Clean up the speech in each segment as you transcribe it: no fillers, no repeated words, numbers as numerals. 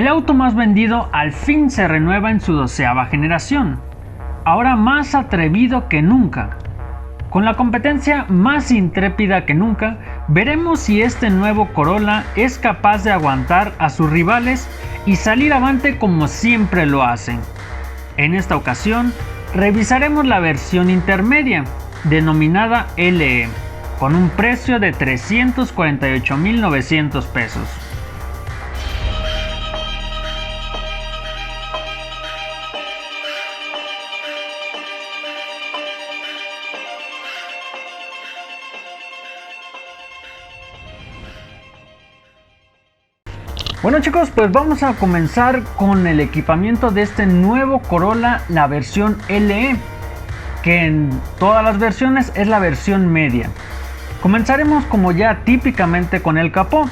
El auto más vendido al fin se renueva en su 12ª generación, ahora más atrevido que nunca. Con la competencia más intrépida que nunca, veremos si este nuevo Corolla es capaz de aguantar a sus rivales y salir avante como siempre lo hacen. En esta ocasión, revisaremos la versión intermedia, denominada LE, con un precio de 348,900 pesos. Bueno chicos, pues vamos a comenzar con el equipamiento de este nuevo Corolla, la versión LE, que en todas las versiones es la versión media. Comenzaremos como ya típicamente con el capó,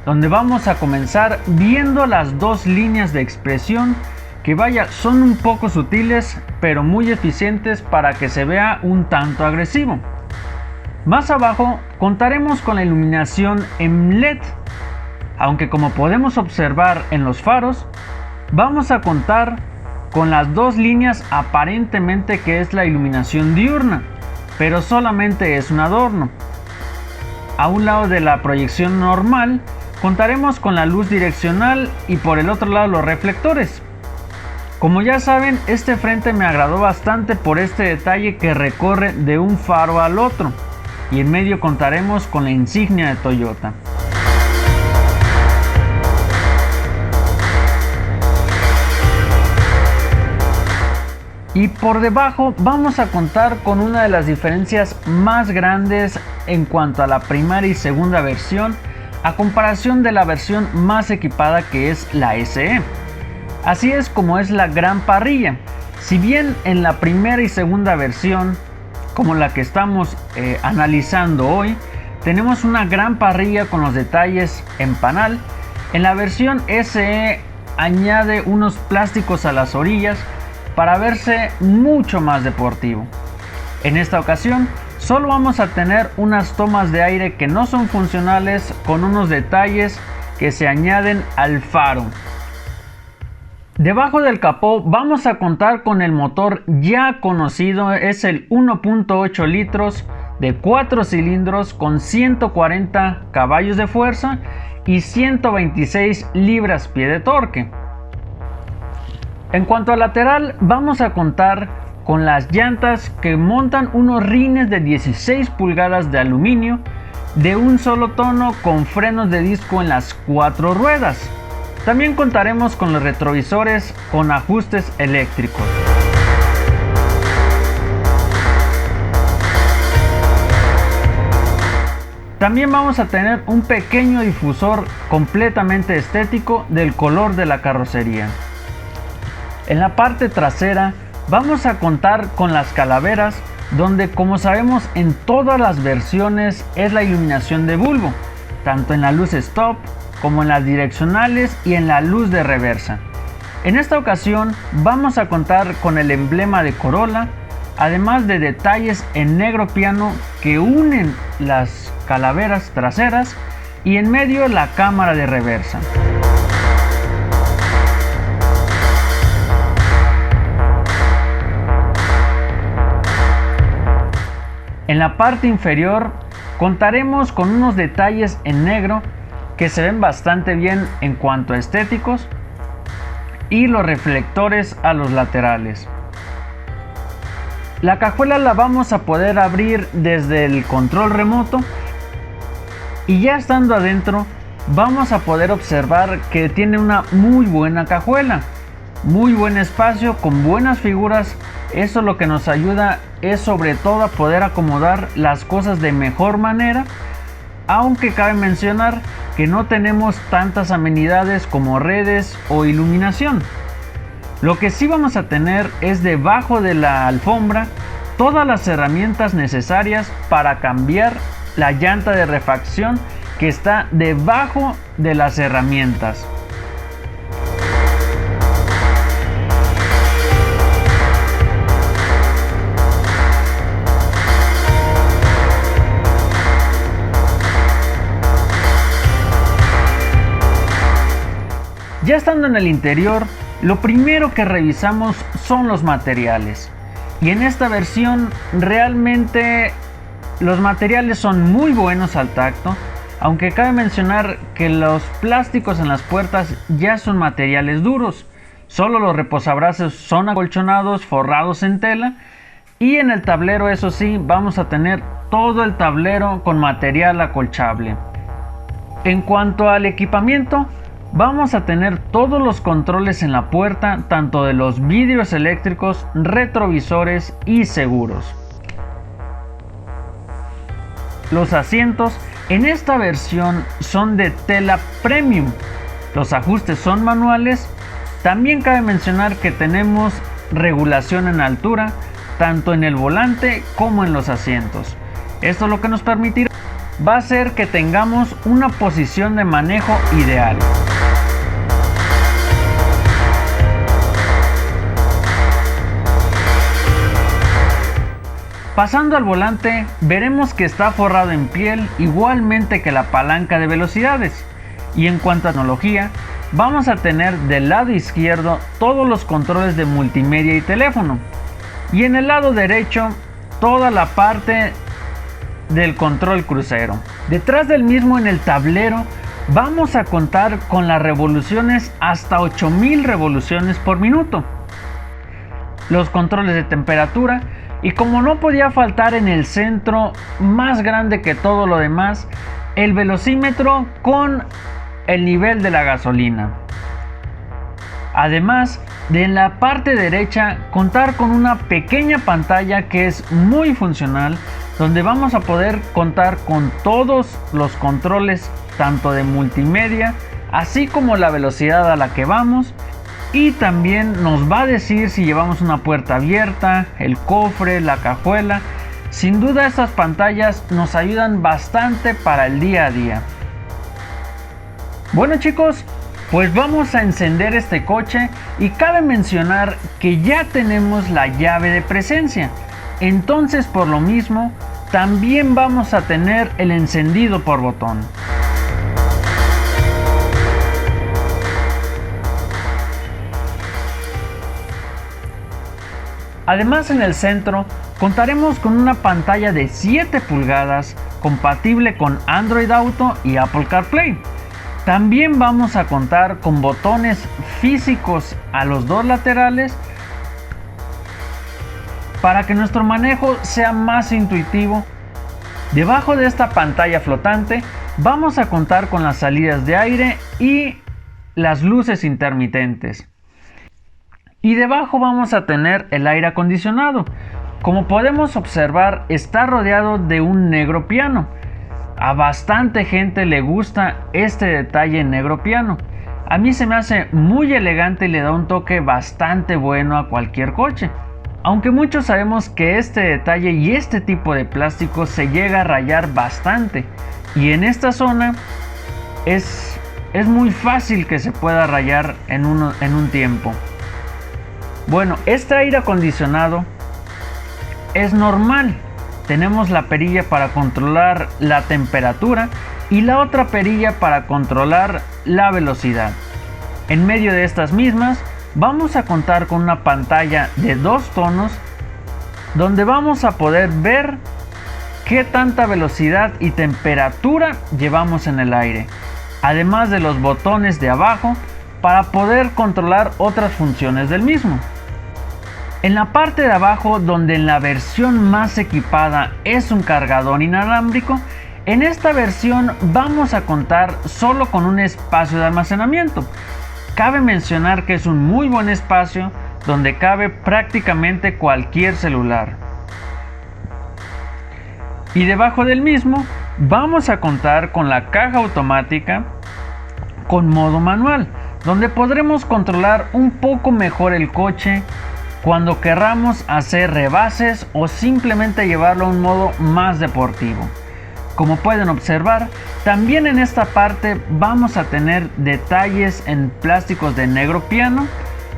donde vamos a comenzar viendo las dos líneas de expresión que vaya, son un poco sutiles pero muy eficientes para que se vea un tanto agresivo. Más abajo contaremos con la iluminación en LED, aunque como podemos observar en los faros, vamos a contar con las dos líneas aparentemente que es la iluminación diurna, pero solamente es un adorno. A un lado de la proyección normal contaremos con la luz direccional y por el otro lado los reflectores. Como ya saben, este frente me agradó bastante por este detalle que recorre de un faro al otro, y en medio contaremos con la insignia de Toyota. Y por debajo vamos a contar con una de las diferencias más grandes en cuanto a la primera y segunda versión a comparación de la versión más equipada que es la SE. Así es como es la gran parrilla. Si bien en la primera y segunda versión, como la que estamos analizando hoy, tenemos una gran parrilla con los detalles en panal, en la versión SE añade unos plásticos a las orillas para verse mucho más deportivo. En esta ocasión solo vamos a tener unas tomas de aire que no son funcionales, con unos detalles que se añaden al faro. Debajo del capó vamos a contar con el motor ya conocido, es el 1.8 litros de 4 cilindros con 140 caballos de fuerza y 126 libras-pie de torque. En cuanto al lateral, vamos a contar con las llantas que montan unos rines de 16 pulgadas de aluminio de un solo tono con frenos de disco en las 4 ruedas. También contaremos con los retrovisores con ajustes eléctricos. También vamos a tener un pequeño difusor completamente estético del color de la carrocería. En la parte trasera vamos a contar con las calaveras, donde como sabemos en todas las versiones es la iluminación de bulbo, tanto en la luz stop como en las direccionales y en la luz de reversa. En esta ocasión vamos a contar con el emblema de Corolla, además de detalles en negro piano que unen las calaveras traseras y en medio la cámara de reversa. En la parte inferior contaremos con unos detalles en negro que se ven bastante bien en cuanto a estéticos y los reflectores a los laterales. La cajuela la vamos a poder abrir desde el control remoto y ya estando adentro vamos a poder observar que tiene una muy buena cajuela, muy buen espacio con buenas figuras. Eso lo que nos ayuda es sobre todo a poder acomodar las cosas de mejor manera, aunque cabe mencionar que no tenemos tantas amenidades como redes o iluminación. Lo que sí vamos a tener es debajo de la alfombra todas las herramientas necesarias para cambiar la llanta de refacción que está debajo de las herramientas. Ya estando en el interior, lo primero que revisamos son los materiales. Y en esta versión realmente los materiales son muy buenos al tacto, aunque cabe mencionar que los plásticos en las puertas ya son materiales duros. Solo los reposabrazos son acolchonados, forrados en tela, y en el tablero, eso sí, vamos a tener todo el tablero con material acolchable. En cuanto al equipamiento, vamos a tener todos los controles en la puerta, tanto de los vidrios eléctricos, retrovisores y seguros. Los asientos en esta versión son de tela premium. Los ajustes son manuales. También cabe mencionar que tenemos regulación en altura, tanto en el volante como en los asientos. Esto lo que nos permitirá va a hacer que tengamos una posición de manejo ideal. Pasando al volante, veremos que está forrado en piel, igualmente que la palanca de velocidades. Y en cuanto a tecnología, vamos a tener del lado izquierdo todos los controles de multimedia y teléfono. Y en el lado derecho, toda la parte del control crucero. Detrás del mismo, en el tablero, vamos a contar con las revoluciones hasta 8000 revoluciones por minuto. Los controles de temperatura. Y como no podía faltar en el centro, más grande que todo lo demás, el velocímetro con el nivel de la gasolina. Además de en la parte derecha contar con una pequeña pantalla que es muy funcional, donde vamos a poder contar con todos los controles, tanto de multimedia, así como la velocidad a la que vamos. Y también nos va a decir si llevamos una puerta abierta, el cofre, la cajuela. Sin duda estas pantallas nos ayudan bastante para el día a día. Bueno chicos, pues vamos a encender este coche y cabe mencionar que ya tenemos la llave de presencia. Entonces por lo mismo también vamos a tener el encendido por botón. Además, en el centro contaremos con una pantalla de 7 pulgadas compatible con Android Auto y Apple CarPlay. También vamos a contar con botones físicos a los dos laterales para que nuestro manejo sea más intuitivo. Debajo de esta pantalla flotante vamos a contar con las salidas de aire y las luces intermitentes. Y debajo vamos a tener el aire acondicionado. Como podemos observar, está rodeado de un negro piano. A bastante gente le gusta este detalle en negro piano. A mí se me hace muy elegante y le da un toque bastante bueno a cualquier coche. Aunque muchos sabemos que este detalle y este tipo de plástico se llega a rayar bastante. Y en esta zona es muy fácil que se pueda rayar en un tiempo. Bueno, este aire acondicionado es normal. Tenemos la perilla para controlar la temperatura y la otra perilla para controlar la velocidad. En medio de estas mismas vamos a contar con una pantalla de 2 tonos donde vamos a poder ver qué tanta velocidad y temperatura llevamos en el aire, además de los botones de abajo para poder controlar otras funciones del mismo. En la parte de abajo, donde en la versión más equipada es un cargador inalámbrico, en esta versión vamos a contar solo con un espacio de almacenamiento. Cabe mencionar que es un muy buen espacio donde cabe prácticamente cualquier celular. Y debajo del mismo vamos a contar con la caja automática con modo manual, donde podremos controlar un poco mejor el coche cuando querramos hacer rebases o simplemente llevarlo a un modo más deportivo. Como pueden observar, también en esta parte vamos a tener detalles en plásticos de negro piano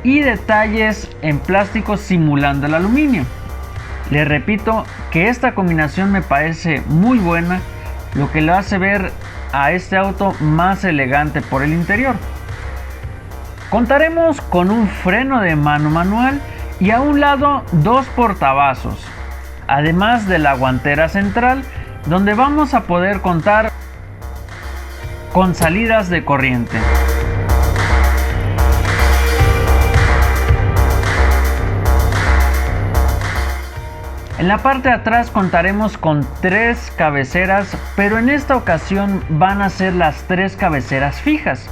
y detalles en plásticos simulando el aluminio. Les repito que esta combinación me parece muy buena, lo que lo hace ver a este auto más elegante por el interior. Contaremos con un freno de mano manual y a un lado 2 portavasos, además de la guantera central, donde vamos a poder contar con salidas de corriente. En la parte de atrás contaremos con 3 cabeceras, pero en esta ocasión van a ser las 3 cabeceras fijas.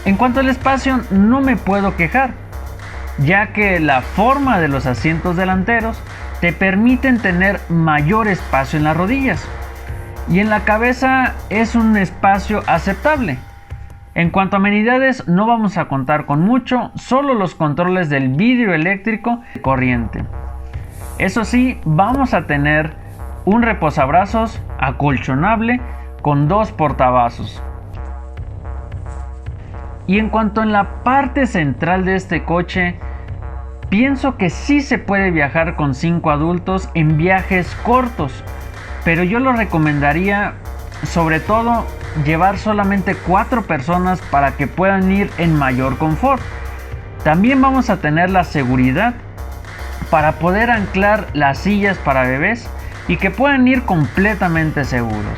En cuanto al espacio, no me puedo quejar, ya que la forma de los asientos delanteros te permiten tener mayor espacio en las rodillas, y en la cabeza es un espacio aceptable. En cuanto a amenidades, no vamos a contar con mucho, solo los controles del vidrio eléctrico de corriente. Eso sí, vamos a tener un reposabrazos acolchonable con 2 portavasos. Y en cuanto a la parte central de este coche, pienso que sí se puede viajar con 5 adultos en viajes cortos, pero yo lo recomendaría sobre todo llevar solamente 4 personas para que puedan ir en mayor confort. También vamos a tener la seguridad para poder anclar las sillas para bebés y que puedan ir completamente seguros.